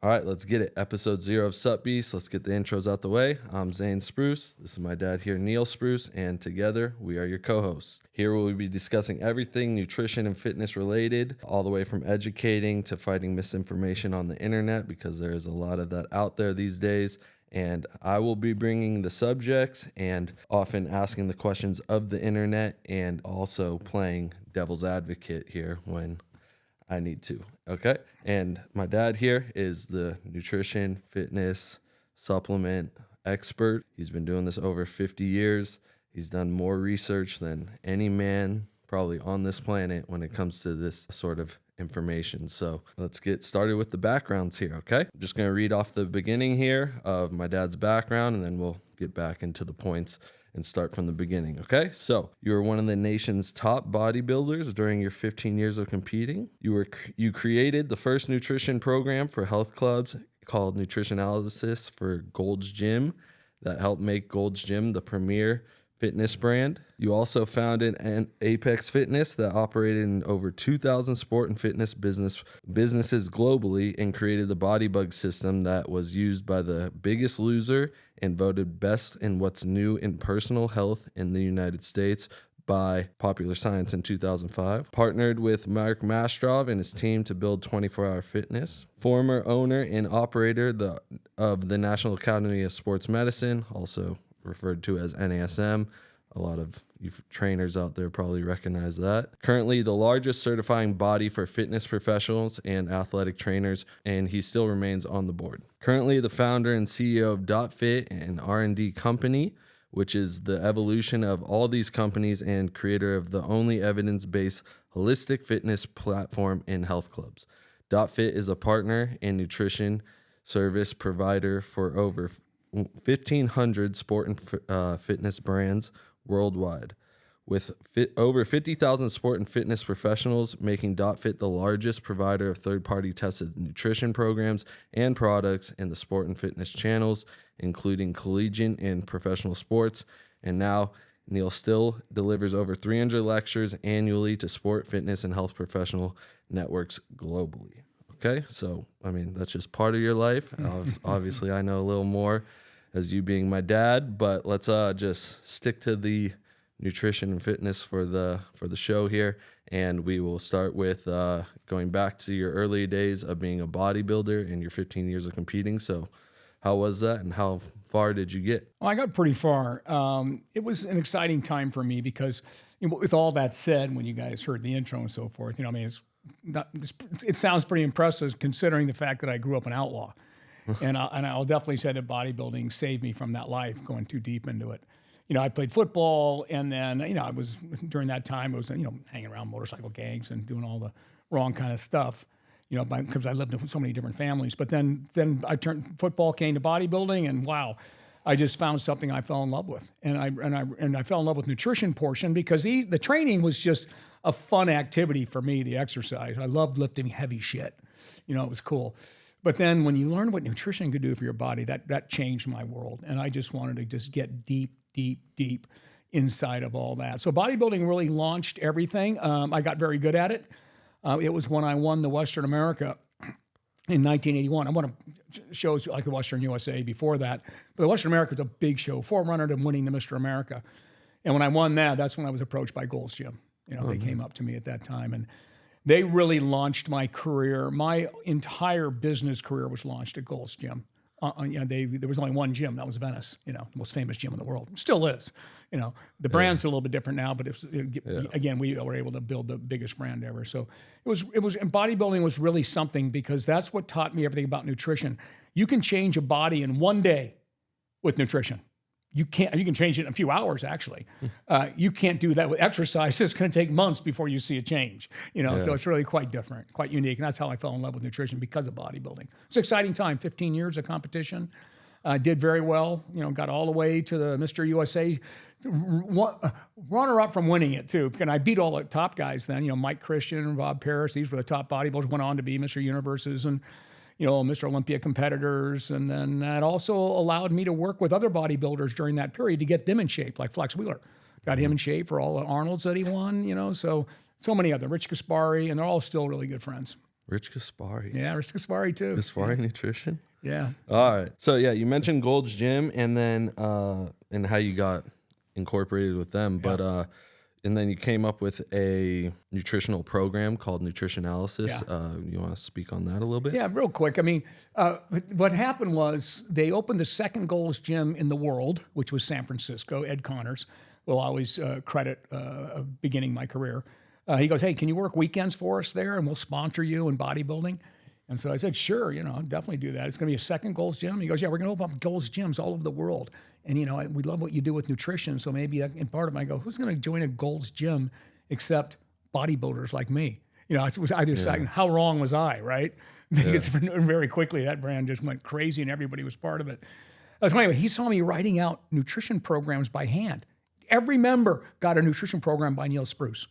All right, let's get it. Episode 0 of Sup Beast. Let's get the intros out the way. I'm Zane Spruce. This is my dad here, Neal Spruce, and together we are your co-hosts. Here we'll be discussing everything nutrition and fitness related, all the way from educating to fighting misinformation on the internet, because there is a lot of that out there these days. And I will be bringing the subjects and often asking the questions of the internet, and also playing devil's advocate here when I need to. Okay. And my dad here is the nutrition, fitness, supplement expert. He's been doing this over 50 years. He's done more research than any man probably on this planet when it comes to this sort of information. So let's get started with the backgrounds here. Okay. I'm just going to read off the beginning here of my dad's background, and then we'll get back into the points and start from the beginning, okay? So you were one of the nation's top bodybuilders during your 15 years of competing. You created the first nutrition program for health clubs called Nutrition Analysis for Gold's Gym that helped make Gold's Gym the premier fitness brand. You also founded an Apex Fitness that operated in over 2,000 sport and fitness businesses globally, and created the Bodybug system that was used by the Biggest Loser and voted best in what's new in personal health in the United States by Popular Science in 2005. Partnered with Mark Mastrov and his team to build 24-Hour Fitness. Former owner and operator of the National Academy of Sports Medicine, also referred to as NASM. A lot of you trainers out there probably recognize that. Currently the largest certifying body for fitness professionals and athletic trainers, and he still remains on the board. Currently the founder and CEO of dotFIT, an R&D company, which is the evolution of all these companies, and creator of the only evidence-based holistic fitness platform in health clubs. dotFIT is a partner and nutrition service provider for over 1,500 sport and fitness brands worldwide, with over 50,000 sport and fitness professionals, making dotFIT the largest provider of third-party tested nutrition programs and products in the sport and fitness channels, including collegiate and professional sports. And now Neal still delivers over 300 lectures annually to sport, fitness, and health professional networks globally. Okay, so, I mean, that's just part of your life. Obviously, I know a little more as you being my dad, but let's just stick to the nutrition and fitness for the show here. And we will start with going back to your early days of being a bodybuilder and your 15 years of competing. So how was that, and how far did you get? Well, I got pretty far. It was an exciting time for me because, with all that said, when you guys heard the intro and so forth, I mean, it sounds pretty impressive considering the fact that I grew up an outlaw. And I'll definitely say that bodybuilding saved me from that life, going too deep into it. I played football, and then, I was, during that time, I was, hanging around motorcycle gangs and doing all the wrong kind of stuff, because I lived in so many different families. But then football came to bodybuilding, and wow, I just found something I fell in love with. And I fell in love with nutrition portion, because the training was just a fun activity for me, the exercise. I loved lifting heavy shit. It was cool. But then when you learn what nutrition could do for your body, that changed my world. And I just wanted to just get deep inside of all that. So bodybuilding really launched everything. I got very good at it. It was when I won the Western America in 1981. I won shows like the Western USA before that. But the Western America is a big show, forerunner to winning the Mr. America. And when I won that, that's when I was approached by Gold's Gym. They came up to me at that time, and they really launched my career. My entire business career was launched at Gold's Gym. There was only one gym, that was Venice, the most famous gym in the world. Still is. The brand's a little bit different now, but again, we were able to build the biggest brand ever. So and bodybuilding was really something, because that's what taught me everything about nutrition. You can change a body in one day with nutrition. You can change it in a few hours, actually. You can't do that with exercise. It's going to take months before you see a change, so it's really quite different, quite unique. And that's how I fell in love with nutrition, because of bodybuilding. It's an exciting time, 15 years of competition. Did very well, got all the way to the Mr. USA, runner up from winning it too. And I beat all the top guys then, Mike Christian and Bob Paris. These were the top bodybuilders, went on to be Mr. Universes and Mr. Olympia competitors. And then that also allowed me to work with other bodybuilders during that period to get them in shape, like Flex Wheeler. Got him in shape for all the Arnolds that he won, so many other, Rich Gaspari, and they're all still really good friends. Rich Gaspari. Yeah, Rich Gaspari too. Gaspari Nutrition? Yeah. All right. So, yeah, you mentioned Gold's Gym and then and how you got incorporated with them. But and then you came up with a nutritional program called Nutritionalysis. You want to speak on that a little bit? Yeah, real quick. I mean, what happened was they opened the second Gold's Gym in the world, which was San Francisco. Ed Connors will always credit beginning my career. He goes, hey, can you work weekends for us there and we'll sponsor you in bodybuilding? And so I said, sure, I'll definitely do that. It's going to be a second Gold's Gym. He goes, yeah, we're going to open up Gold's Gyms all over the world. And, we love what you do with nutrition. So maybe in part of it, I go, who's going to join a Gold's Gym except bodybuilders like me? It was either second. How wrong was I, right? Because very quickly that brand just went crazy and everybody was part of it. So anyway, he saw me writing out nutrition programs by hand. Every member got a nutrition program by Neal Spruce.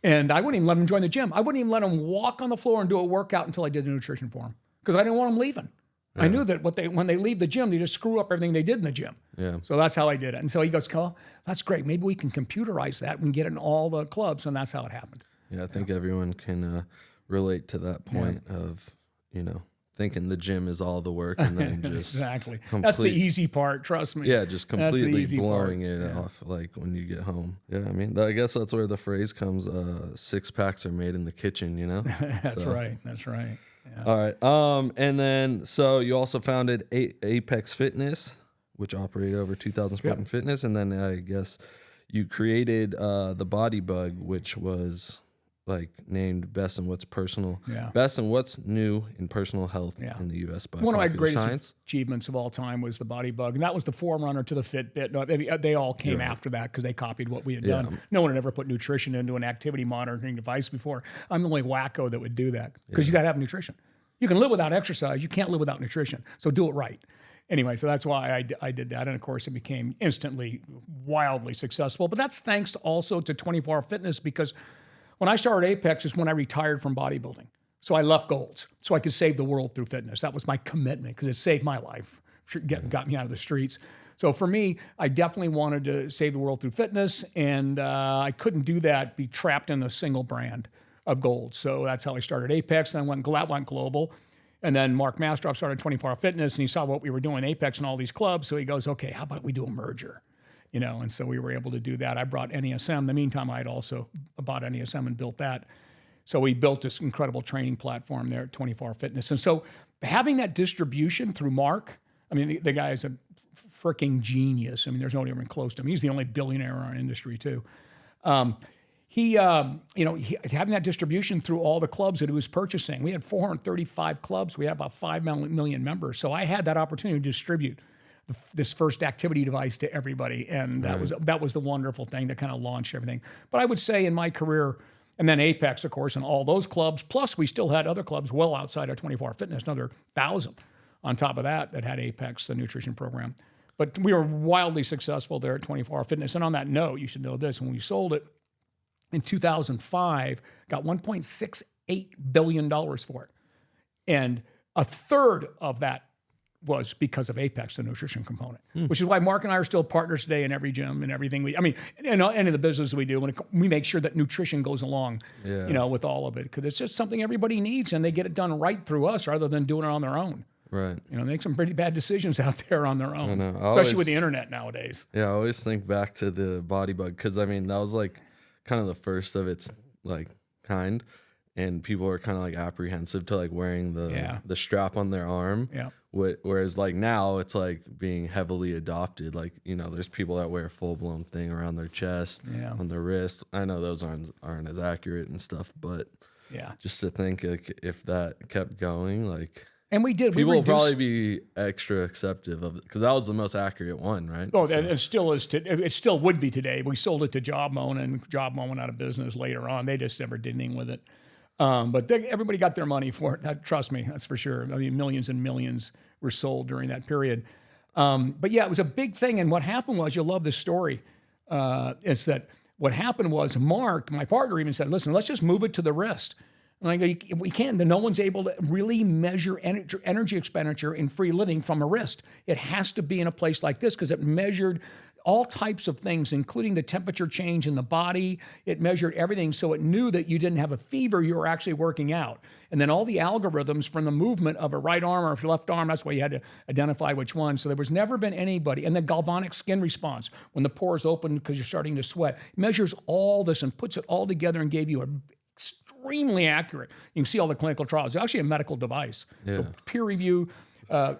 And I wouldn't even let him join the gym. I wouldn't even let him walk on the floor and do a workout until I did the nutrition for him because I didn't want him leaving. Yeah. I knew that when they leave the gym, they just screw up everything they did in the gym. Yeah. So that's how I did it. And so he goes, Carl, that's great. Maybe we can computerize that and get it in all the clubs. And that's how it happened. Yeah, I think everyone can relate to that point of, thinking the gym is all the work and then just exactly. That's the easy part, trust me. Yeah, just completely blowing it off like when you get home. Yeah, I mean, I guess that's where the phrase comes, 6 packs are made in the kitchen, That's right. Yeah. All right. And then, so you also founded Apex Fitness, which operated over 2,000 sport and fitness. And then I guess you created the Body Bug, which was like named best in what's new in personal health in the U.S. by one of my Popular greatest Science. achievements of all time was the Body Bug, and that was the forerunner to the Fitbit. No, they all came after that because they copied what we had done. No one had ever put nutrition into an activity monitoring device before. I'm the only wacko that would do that because you got to have nutrition. You can live without exercise. You can't live without nutrition. So do it right. Anyway, so that's why I did that. And of course, it became instantly wildly successful. But that's thanks also to 24-Hour Fitness because when I started Apex is when I retired from bodybuilding. So I left Gold's so I could save the world through fitness. That was my commitment because it saved my life, got me out of the streets. So for me, I definitely wanted to save the world through fitness, and I couldn't do that, be trapped in a single brand of Gold's. So that's how I started Apex, and I went global. And then Mark Mastroff started 24-Hour Fitness, and he saw what we were doing Apex and all these clubs. So he goes, okay, how about we do a merger? And so we were able to do that. I brought NASM. In the meantime, I had also bought NASM and built that. So we built this incredible training platform there at 24-Hour Fitness. And so having that distribution through Mark, I mean, the guy is a freaking genius. I mean, there's nobody even close to him. He's the only billionaire in our industry too. Having that distribution through all the clubs that he was purchasing, we had 435 clubs. We had about 5 million members. So I had that opportunity to distribute this first activity device to everybody. And that was the wonderful thing that kind of launched everything. But I would say in my career, and then Apex, of course, and all those clubs, plus we still had other clubs well outside our 24-Hour Fitness, another 1,000 on top of that had Apex, the nutrition program. But we were wildly successful there at 24-Hour Fitness. And on that note, you should know this, when we sold it in 2005, got $1.68 billion for it. And a third of that was because of Apex, the nutrition component, which is why Mark and I are still partners today in every gym and everything in any of the business we do. We make sure that nutrition goes along, with all of it, because it's just something everybody needs, and they get it done right through us rather than doing it on their own. Right. They make some pretty bad decisions out there on their own, especially with the internet nowadays. Yeah, I always think back to the Body Bug because, that was like kind of the first of its like kind. And people are kind of like apprehensive to like wearing the strap on their arm. Yeah. Whereas like now it's like being heavily adopted. Like, there's people that wear a full blown thing around their chest, on their wrist. I know those aren't as accurate and stuff, but just to think like if that kept going, like. And we did. People will probably be extra acceptive of it because that was the most accurate one, right? Oh, so. It still is. It still would be today. We sold it to JobMon, and JobMon went out of business later on. They just never did anything with it. But everybody got their money for it. Trust me, that's for sure. I mean, millions and millions were sold during that period. But yeah, it was a big thing. And what happened was, you'll love this story, is that what happened was Mark, my partner, even said, listen, let's just move it to the wrist. And I go, we can't. No one's able to really measure energy expenditure in free living from a wrist. It has to be in a place like this because it measured all types of things, including the temperature change in the body. It measured everything, so it knew that you didn't have a fever, you were actually working out. And then all the algorithms from the movement of a right arm or a left arm, that's why you had to identify which one. So there was never been anybody. And the galvanic skin response, when the pores open because you're starting to sweat, measures all this and puts it all together and gave you a extremely accurate. You can see all the clinical trials. It's actually a medical device. Yeah. So peer review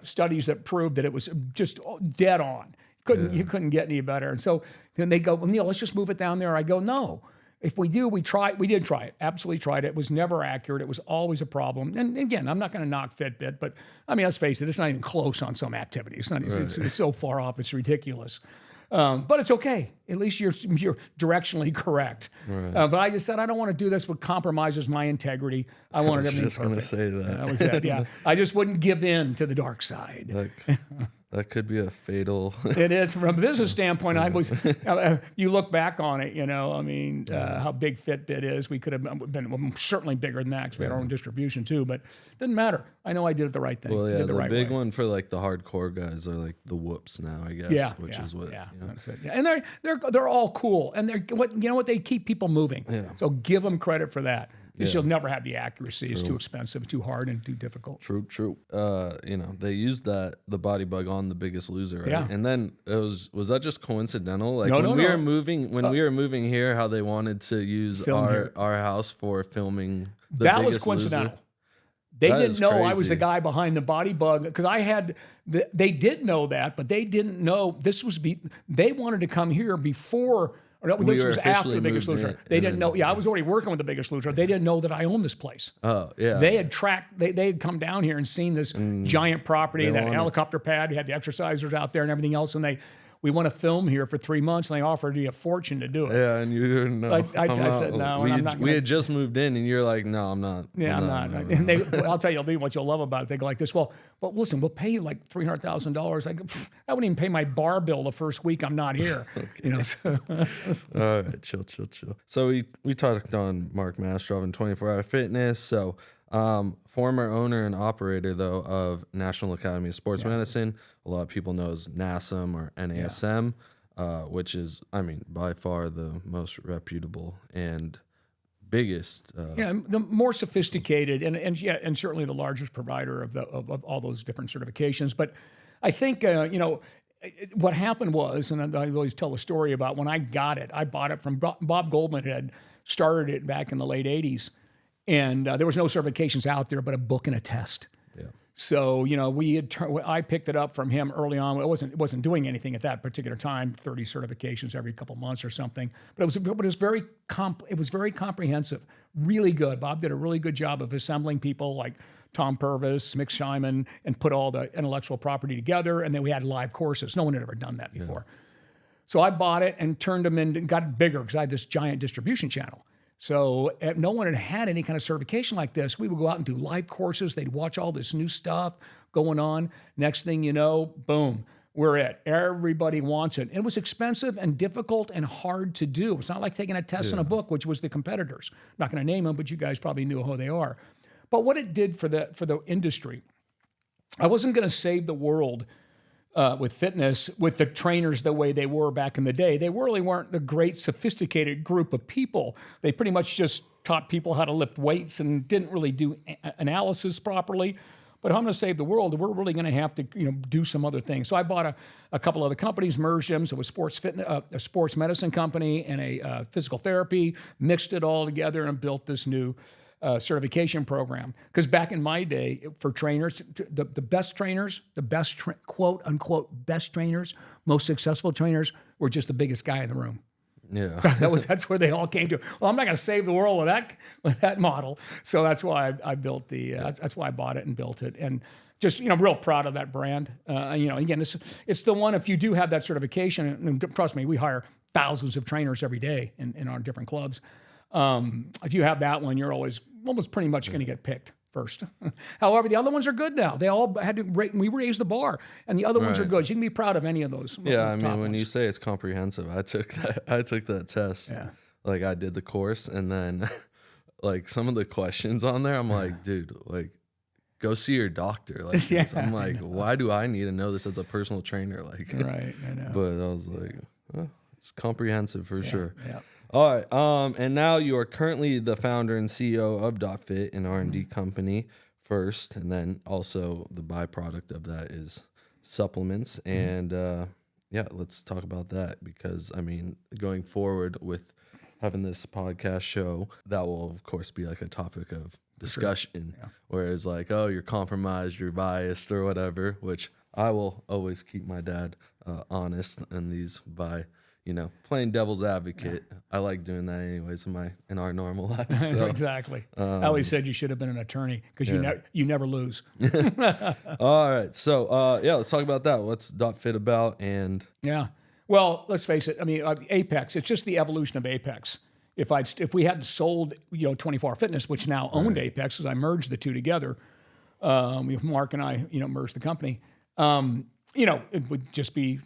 studies that proved that it was just dead on. You couldn't get any better. And so then they go, well, Neal, let's just move it down there. I go, no. If we do, we did try it. Absolutely tried it. It was never accurate. It was always a problem. And again, I'm not going to knock Fitbit, but I mean, let's face it, it's not even close on some activities. It's so far off, it's ridiculous. But it's okay. At least you're directionally correct. Right. But I just said, I don't want to do this what compromises my integrity. I wanted everything just going to perfect. say that. That was it, yeah. I just wouldn't give in to the dark side. That could be a fatal. It is from a business standpoint. I was. You look back on it, you know. I mean, how big Fitbit is. We could have been certainly bigger than that because we had our own distribution too. But it didn't matter. I know I did it the right thing. Well, yeah, did the the right big way. one for like the hardcore guys are like the whoops now, I guess. Yeah, which is what. Yeah, You know? that's it. Yeah. And they're all cool, and they're what they keep people moving. Yeah. So give them credit for that. Because Yeah. you'll never have the accuracy. It's too expensive, too hard, and too difficult. True. You know, they used the body bug on The Biggest Loser, right? Yeah. And then was that just coincidental? Like No, we no. were moving we were moving here, how they wanted to use Film here. our house for filming The That was Biggest coincidental. Loser. They That didn't is know I was the crazy. guy behind the body bug because they did know that, but they didn't know they wanted to come here before. Or no, We this were was after officially The Biggest moved Loser. in, They and didn't then- know. Yeah, I was already working with The Biggest Loser. They didn't know that I owned this place. Oh, yeah. They had tracked. They had come down here and seen this giant property, they that wanted- helicopter pad. We had the exercisers out there and everything else, and we want to film here for 3 months, and they offered me a fortune to do it. Yeah, and you didn't know. I said no, and I'm not We gonna- had just moved in, and you're like, no, I'm not. Yeah, I'm not. And I'll tell you what you'll love about it. They go like this. Well, listen, we'll pay you like $300,000. I go, I wouldn't even pay my bar bill the first week I'm not here. You know. So, All right, chill. So we talked on Mark Mastrov and 24-Hour Fitness. So former owner and operator, though, of National Academy of Sports Medicine. A lot of people know as NASM or NASM, which is, I mean, by far the most reputable and biggest. the more sophisticated and certainly the largest provider of all those different certifications. But I think what happened was, and I always tell a story about when I got it. I bought it from Bob Goldman, had started it back in the late '80s, and there was no certifications out there but a book and a test. Yeah. So I picked it up from him early on. It wasn't doing anything at that particular time. 30 certifications every couple months or something. But it was very comprehensive, really good. Bob did a really good job of assembling people like Tom Purvis, Mick Scheinman, and put all the intellectual property together. And then we had live courses. No one had ever done that before. So I bought it and turned them in and got it bigger because I had this giant distribution channel. So no one had any kind of certification like this. We would go out and do live courses. They'd watch all this new stuff going on. Next thing you know, boom, we're it. Everybody wants it. It was expensive and difficult and hard to do. It's not like taking a test in a book, which was the competitors. I'm not going to name them, but you guys probably knew who they are. But what it did for the industry, I wasn't going to save the world with fitness, with the trainers the way they were back in the day. They really weren't the great sophisticated group of people. They pretty much just taught people how to lift weights and didn't really do analysis properly. But if I'm going to save the world, we're really going to have to do some other things. So I bought a couple other companies, merged them. So it was a sports medicine company and a physical therapy, mixed it all together and built this new certification program. Because back in my day, for trainers, the best trainers, quote unquote best trainers, most successful trainers were just the biggest guy in the room. Yeah. That's where they all came to. Well, I'm not going to save the world with that model. So that's why I built that's why I bought it and built it. And just, real proud of that brand. Again, it's the one, if you do have that certification, and trust me, we hire thousands of trainers every day in our different clubs. If you have that one, you're almost pretty much going to get picked first. However, the other ones are good now. They all had to we raised the bar, and the other ones are good. So you can be proud of any of those. Yeah, I mean, when ones. you say it's comprehensive, I took that test. Yeah. Like I did the course, and then like some of the questions on there, I'm like, dude, like go see your doctor. Like I'm like, why do I need to know this as a personal trainer? Like, right, I know. But I was like, It's comprehensive for sure. Yeah. All right. And now you are currently the founder and CEO of dotFIT, an R&D company first, and then also the byproduct of that is supplements. And let's talk about that, because I mean, going forward with having this podcast show, that will of course be like a topic of discussion. Yeah. Whereas like, oh, you're compromised, you're biased or whatever, which I will always keep my dad honest in these by, playing devil's advocate. I like doing that anyways in our normal life. So. Exactly. I always said you should have been an attorney, because you never lose. All right. So, let's talk about that. What's dotFIT about? And Well, let's face it. I mean, Apex, it's just the evolution of Apex. If we hadn't sold, 24 Hour Fitness, which now owned Apex, because I merged the two together, Mark and I, merged the company, it would just be,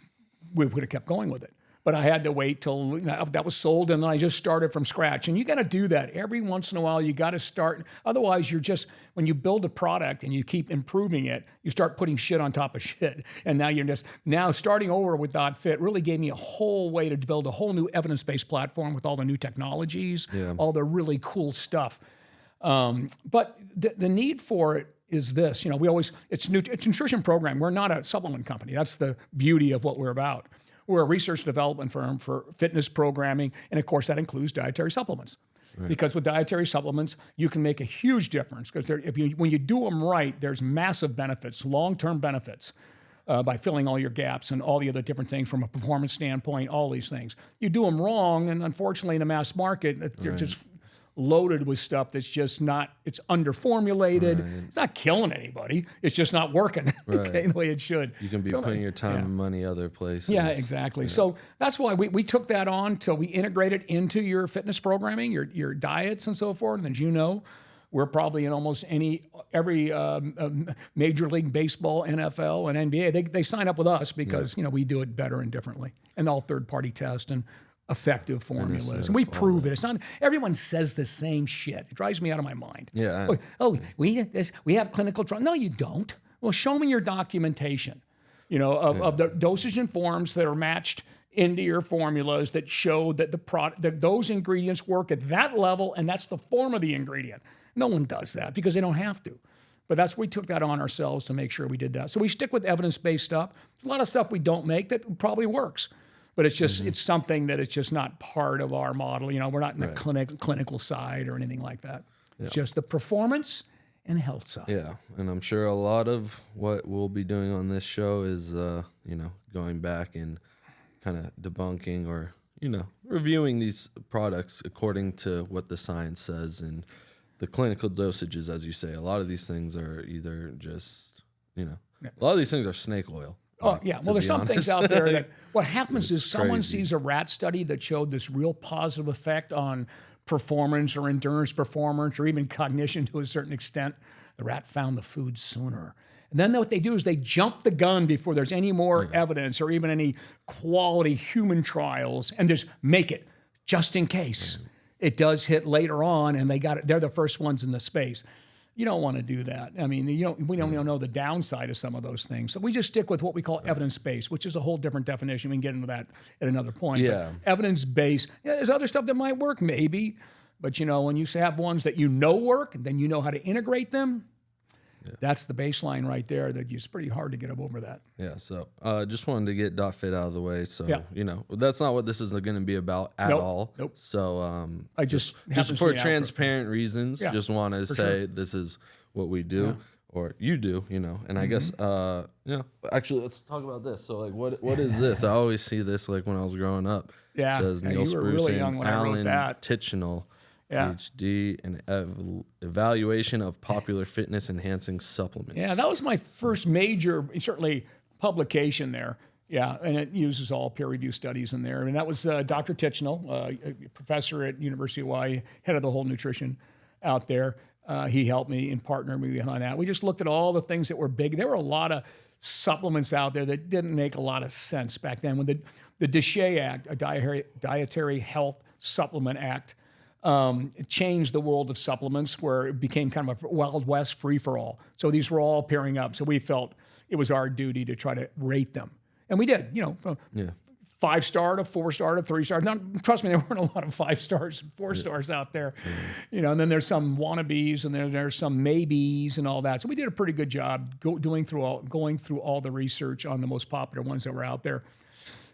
we would have kept going with it. But I had to wait till that was sold, and then I just started from scratch. And you got to do that every once in a while. You got to start. Otherwise, when you build a product and you keep improving it, you start putting shit on top of shit. And now starting over with dotFIT really gave me a whole way to build a whole new evidence-based platform with all the new technologies, all the really cool stuff. But the need for it is this. It's a nutrition program. We're not a supplement company. That's the beauty of what we're about. We're a research and development firm for fitness programming, and of course that includes dietary supplements. Right. Because with dietary supplements, you can make a huge difference. Because when you do them right, there's massive benefits, long-term benefits, by filling all your gaps and all the other different things from a performance standpoint, all these things. You do them wrong, and unfortunately in the mass market, they're just loaded with stuff that's just not, it's underformulated. Right. It's not killing anybody. It's just not working the way it should. You can be putting your time and money other places. Yeah, exactly. Yeah. So that's why we took that on till we integrated into your fitness programming, your diets and so forth. And as we're probably in almost every Major League Baseball, NFL, and NBA. They sign up with us because we do it better and differently, and all third-party tests and effective formulas. And we prove it. It's not, everyone says the same shit. It drives me out of my mind. Yeah. We have clinical trials. No, you don't. Well, show me your documentation, of the dosage and forms that are matched into your formulas that show that that those ingredients work at that level, and that's the form of the ingredient. No one does that because they don't have to. But we took that on ourselves to make sure we did that. So we stick with evidence-based stuff. A lot of stuff we don't make that probably works. But it's just it's something that it's just not part of our model. We're not in the clinical side or anything like that. Yeah. It's just the performance and health side. Yeah, and I'm sure a lot of what we'll be doing on this show is going back and kind of debunking or reviewing these products according to what the science says and the clinical dosages, as you say. A lot of these things are either just a lot of these things are snake oil. Oh, yeah. Well, there's some things out there that what happens is someone sees a rat study that showed this real positive effect on performance or endurance performance or even cognition to a certain extent. The rat found the food sooner. And then what they do is they jump the gun before there's any more evidence or even any quality human trials and just make it just in case it does hit later on and they're the first ones in the space. You don't want to do that. I mean, we don't know the downside of some of those things. So we just stick with what we call evidence-based, which is a whole different definition. We can get into that at another point. Yeah. But evidence-based, there's other stuff that might work, maybe. But, when you have ones that work, then you know how to integrate them. Yeah. That's the baseline right there. It's pretty hard to get up over that. Yeah. So just wanted to get dotFIT out of the way. So, that's not what this is going to be about at all. Nope. So I just for transparent reasons, just want to say this is what we do or you do, and I guess, actually let's talk about this. So like, what is this? I always see this like when I was growing up. Yeah. It says Neal Spruce really young when I wrote that. Tichenal. PhD in evaluation of popular fitness enhancing supplements. Yeah, that was my first major, certainly, publication there. Yeah, and it uses all peer-reviewed studies in there. I mean, that was Dr. Tichenal, a professor at University of Hawaii, head of the whole nutrition out there. He helped me and partnered me behind that. We just looked at all the things that were big. There were a lot of supplements out there that didn't make a lot of sense back then. When the DSHEA Act, a Dietary Health Supplement Act, it changed the world of supplements where it became kind of a Wild West free-for-all. So these were all pairing up. So we felt it was our duty to try to rate them. And we did, 5-star to 4-star to 3-star. Now, trust me, there weren't a lot of 5 stars and 4 stars out there, and then there's some wannabes and there's some maybes and all that. So we did a pretty good job going through all the research on the most popular ones that were out there.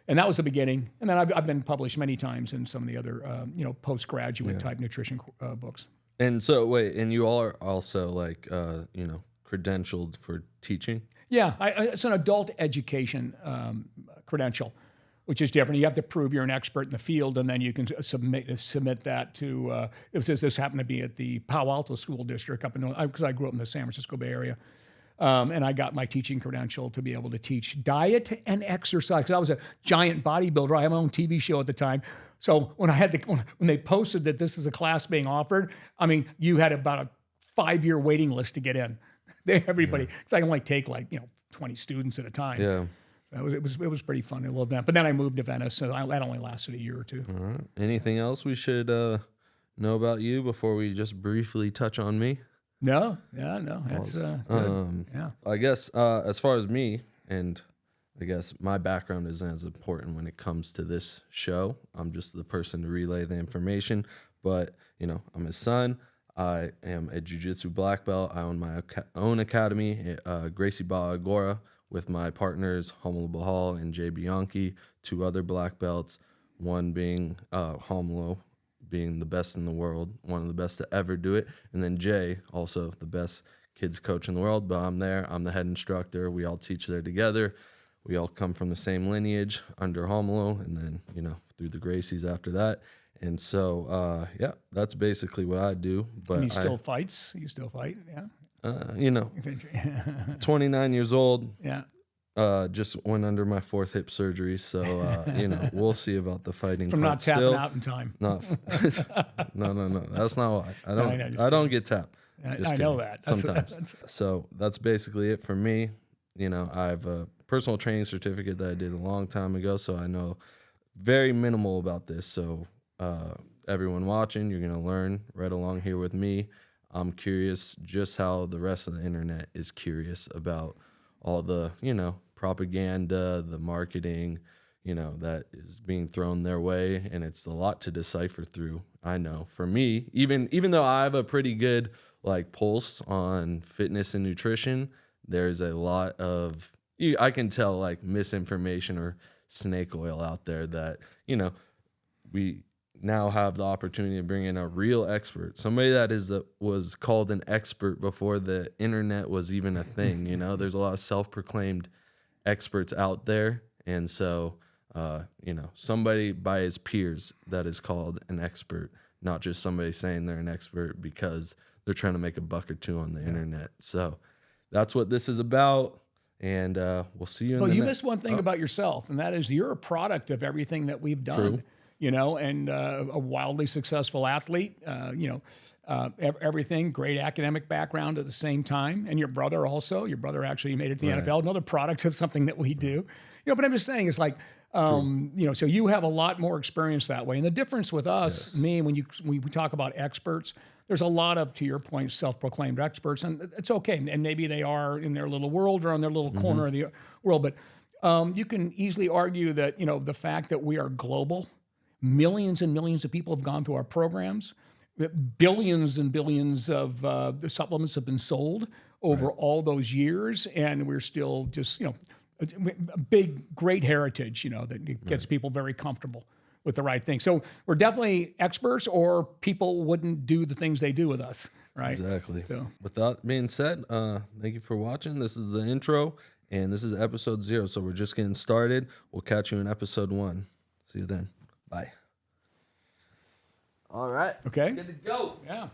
And that was the beginning. And then I've been published many times in some of the other, postgraduate type nutrition books. And so wait, and you all are also like, credentialed for teaching? Yeah, it's an adult education credential, which is different. You have to prove you're an expert in the field, and then you can submit that to. This happened to be at the Palo Alto School District up in because I grew up in the San Francisco Bay Area, and I got my teaching credential to be able to teach diet and exercise. Because I was a giant bodybuilder. I had my own TV show at the time. So when when they posted that this is a class being offered, I mean, you had about a 5-year waiting list to get in. Everybody, because I can only take 20 students at a time. Yeah. It was pretty fun, a little bit. But then I moved to Venice, so that only lasted a year or two. All right. Anything else we should know about you before we just briefly touch on me? No. That's good. Yeah. I guess as far as me, and I guess my background isn't as important when it comes to this show. I'm just the person to relay the information. But I'm his son. I am a jiu-jitsu black belt. I own my own academy, Gracie Barra Agoura, with my partners, Romulo and Bianchi, 2 other black belts, one being Romulo, being the best in the world, one of the best to ever do it, and then Jay, also the best kids coach in the world, but I'm there. I'm the head instructor. We all teach there together. We all come from the same lineage under Romulo, and then, through the Gracies after that. And so, that's basically what I do. But and he still fights? You still fight? Yeah. 29 years old. Yeah. Just went under my 4th hip surgery. So, we'll see about the fighting. From not tapping out in time. No. That's not why. I don't get tapped. I know that. Sometimes. So that's basically it for me. I have a personal training certificate that I did a long time ago. So I know very minimal about this. So, everyone watching, you're going to learn right along here with me. I'm curious just how the rest of the internet is curious about all the, propaganda, the marketing, that is being thrown their way. And it's a lot to decipher through. I know for me, even though I have a pretty good pulse on fitness and nutrition, there's a lot of, I can tell misinformation or snake oil out there that, we now have the opportunity to bring in a real expert, somebody that was called an expert before the internet was even a thing. There's a lot of self-proclaimed experts out there. And so, somebody by his peers that is called an expert, not just somebody saying they're an expert because they're trying to make a buck or two on the internet. So that's what this is about. And we'll see you in the you missed one thing about yourself, and that is you're a product of everything that we've done. True. And a wildly successful athlete, everything, great academic background at the same time. And your brother also, actually made it to the NFL, another product of something that we do. But I'm just saying it's so you have a lot more experience that way. And the difference with us, me, when we talk about experts, there's a lot of, to your point, self-proclaimed experts, and it's okay. And maybe they are in their little world or on their little corner of the world. But you can easily argue that, the fact that we are global, millions and millions of people have gone through our programs. Billions and billions of the supplements have been sold over all those years, and we're still just, a big, great heritage, that gets people very comfortable with the right thing. So we're definitely experts, or people wouldn't do the things they do with us, right? Exactly. So with that being said, thank you for watching. This is the intro, and this is episode 0. So we're just getting started. We'll catch you in episode 1. See you then. Bye. All right. Okay. Good to go. Yeah.